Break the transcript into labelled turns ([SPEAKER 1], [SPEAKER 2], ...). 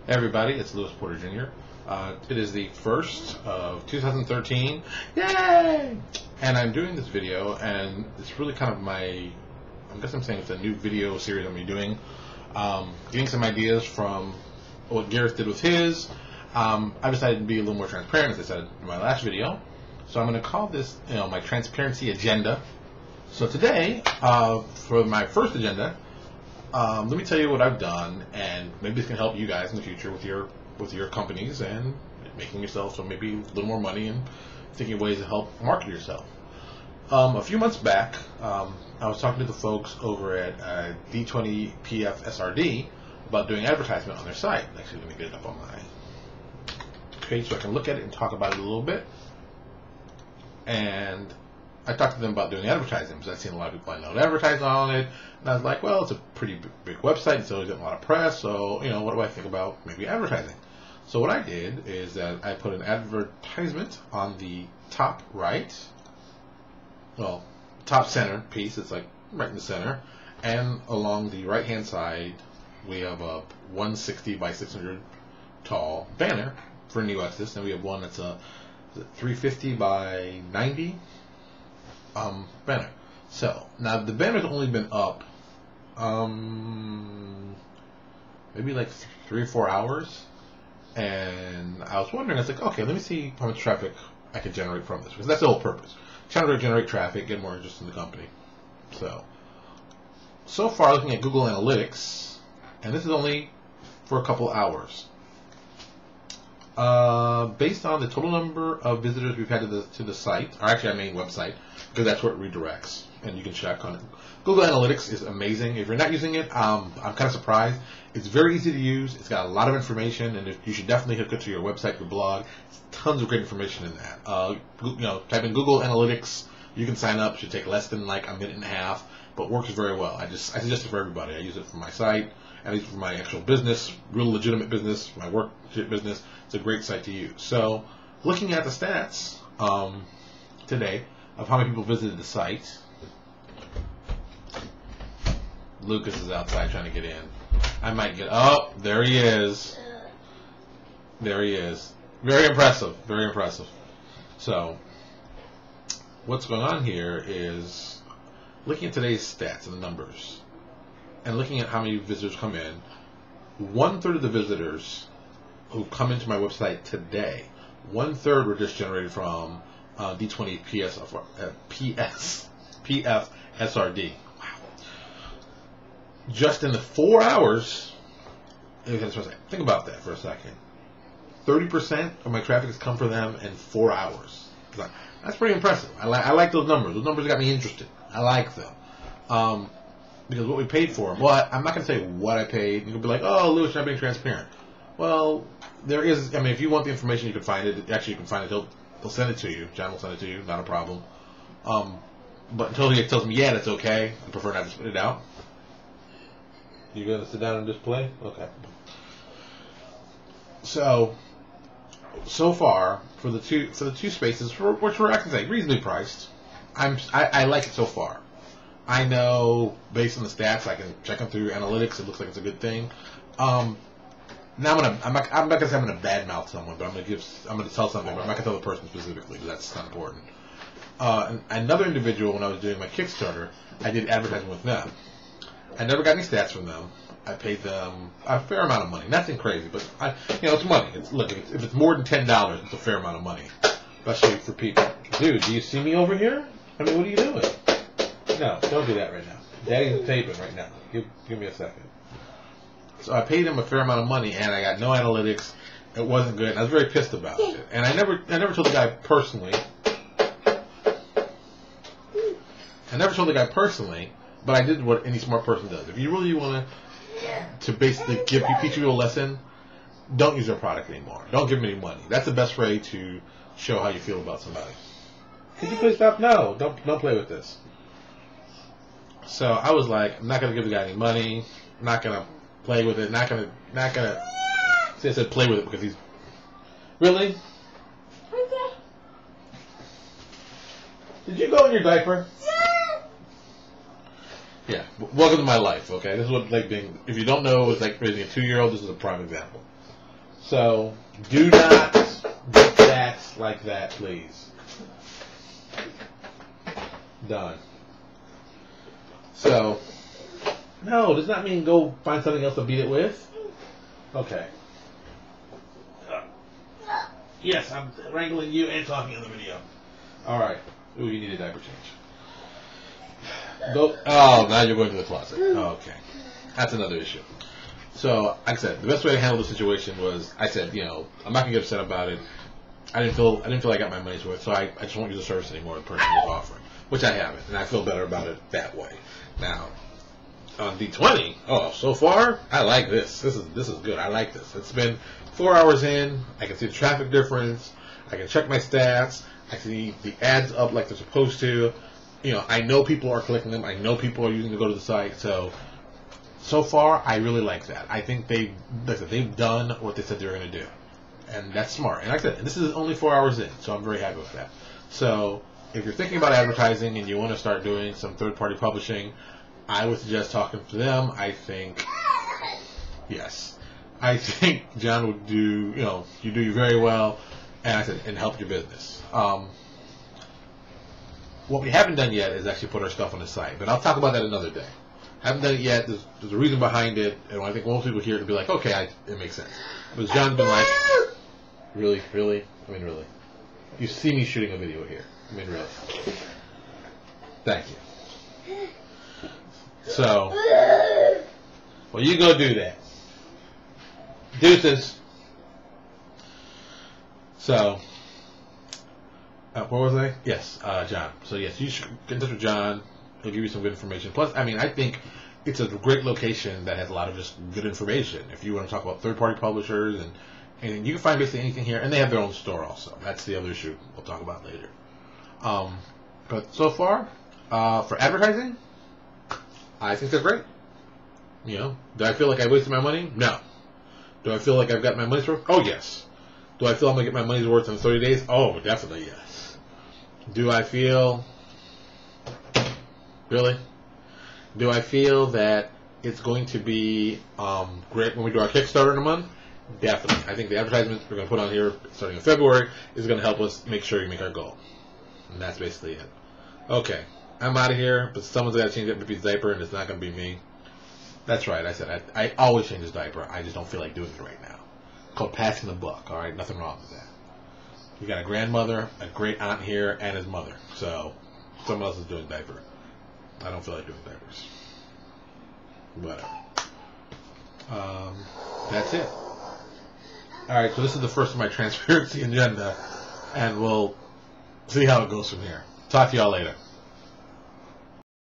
[SPEAKER 1] Hey everybody, it's Lewis Porter Jr. It is the 1st of 2013. Yay! And I'm doing this video, and it's really kind of I guess I'm saying it's a new video series I'm going to be doing. Getting some ideas from what Gareth did with his. I decided to be a little more transparent, as I said in my last video. So I'm going to call this, my transparency agenda. So today, for my first agenda, let me tell you what I've done, and maybe this can help you guys in the future with your companies and making yourself some maybe a little more money and thinking of ways to help market yourself. A few months back, I was talking to the folks over at D20PF SRD about doing advertisement on their site. Actually, let me get it up on my page so I can look at it and talk about it a little bit. And I talked to them about doing advertising because I've seen a lot of people I know advertise on it, and I was like, well, it's a pretty big website, it's always getting a lot of press, so what do I think about maybe advertising? So what I did is that I put an advertisement on the top right, well, top center piece. It's like right in the center, and along the right hand side we have a 160 by 600 tall banner for New Exodus, and we have one that's a 350 by 90 banner. So now the banner's only been up maybe like 3 or 4 hours, and I was wondering, I was like, okay, let me see how much traffic I can generate from this, because that's the whole purpose. Trying to generate traffic, get more interest in the company. So far, looking at Google Analytics, and this is only for a couple hours, based on the total number of visitors we've had to the site, or actually our main website, because that's where it redirects, and you can check on it. Google Analytics is amazing. If you're not using it, I'm kind of surprised. It's very easy to use. It's got a lot of information, and you should definitely hook it to your website, your blog. There's tons of great information in that. Type in Google Analytics. You can sign up. It should take less than like a minute and a half, but works very well. I suggest it for everybody. I use it for my site. I use it for my actual business, real legitimate business, my work business. It's a great site to use. So, looking at the stats today of how many people visited the site. Lucas is outside trying to get in. I might get... Oh, there he is. There he is. Very impressive. Very impressive. So, what's going on here is looking at today's stats and the numbers, and looking at how many visitors come in. 1/3 of the visitors who come into my website today, 1/3 were just generated from D20 PF SRD. Wow. Just in the 4 hours, think about that for a second. 30% of my traffic has come from them in 4 hours. That's pretty impressive. I like those numbers. Those numbers got me interested. I like them. Because what we paid for them, well, I'm not going to say what I paid. You'll be like, oh, Lewis, you're not being transparent. Well, there is, if you want the information, you can find it. Actually, you can find it. They'll send it to you. John will send it to you. Not a problem. But until he tells me, yeah, that's okay, I prefer not to spit it out. You going to sit down and just play? Okay. So far, for the two spaces, which were, I can say, reasonably priced, I like it so far. I know, based on the stats, I can check them through analytics. It looks like it's a good thing. Now I'm not gonna say I'm gonna badmouth someone, but I'm gonna tell something. But I'm not gonna tell the person specifically, because that's not important. Another individual, when I was doing my Kickstarter, I did advertising with them. I never got any stats from them. I paid them a fair amount of money. Nothing crazy, but it's money. If it's more than $10, it's a fair amount of money, especially for people. Dude, do you see me over here? What are you doing? No, don't do that right now. Daddy's taping right now. Give me a second. So I paid him a fair amount of money, and I got no analytics. It wasn't good, and I was very pissed about it. And I never told the guy personally. But I did what any smart person does. If you really want to basically teach you a lesson, don't use their product anymore. Don't give them any money. That's the best way to show how you feel about somebody. Could you please stop? No, don't play with this. So I was like, I'm not gonna give the guy any money. I'm not gonna play with it. Not gonna. See, I said play with it because he's really. Okay. Did you go in your diaper? Yeah. Welcome to my life. Okay, this is what being. If you don't know, it's like raising a 2-year-old. This is a prime example. So do not get that like that, please. Done. So, no, does not mean go find something else to beat it with. Okay. Yes, I'm wrangling you and talking in the video. All right. Ooh, you need a diaper change. Go. Oh, now you're going to the closet. Okay. That's another issue. So, like I said, the best way to handle the situation was, I said, you know, I'm not gonna get upset about it. I didn't feel I got my money's worth, so I just won't use the service anymore. The person was offering, which I haven't, and I feel better about it that way. Now, on D20, so far I like this. This is good. I like this. It's been 4 hours in. I can see the traffic difference. I can check my stats. I see the ads up like they're supposed to. You know, I know people are clicking them. I know people are using to go to the site. So far, I really like that. I think they've done what they said they were going to do. And that's smart. And like I said, this is only 4 hours in, so I'm very happy with that. So if you're thinking about advertising and you want to start doing some third-party publishing, I would suggest talking to them. I think, yes, I think John would do, you do very well, and help your business. What we haven't done yet is actually put our stuff on the site, but I'll talk about that another day. I haven't done it yet. There's a reason behind it, and I think most people here would be like, okay, it makes sense. But John's been like, really? I mean, really? You see me shooting a video here. I mean, really? Thank you. So, well, you go do that. Deuces. So, what was I? Yes, John. So, yes, you should get in touch with John. He'll give you some good information. Plus, I mean, I think it's a great location that has a lot of just good information. If you want to talk about third-party publishers, and you can find basically anything here, and they have their own store also. That's the other issue we'll talk about later. But so far, for advertising, I think they're great. Do I feel like I wasted my money? No. Do I feel like I've got my money's worth? Oh, yes. Do I feel I'm going to get my money's worth in 30 days? Oh, definitely yes. Do I feel... Really? Do I feel that it's going to be great when we do our Kickstarter in a month? Definitely. I think the advertisements we're going to put on here starting in February is going to help us make sure we make our goal. And that's basically it. Okay. I'm out of here, but someone's got to change that baby's diaper, and it's not going to be me. That's right. I said I always change his diaper. I just don't feel like doing it right now. It's called passing the buck, all right? Nothing wrong with that. You got a grandmother, a great aunt here, and his mother. So someone else is doing diaper. I don't feel like doing diapers. Whatever. That's it. Alright, so this is the first of my transparency agenda, and we'll see how it goes from here. Talk to y'all later.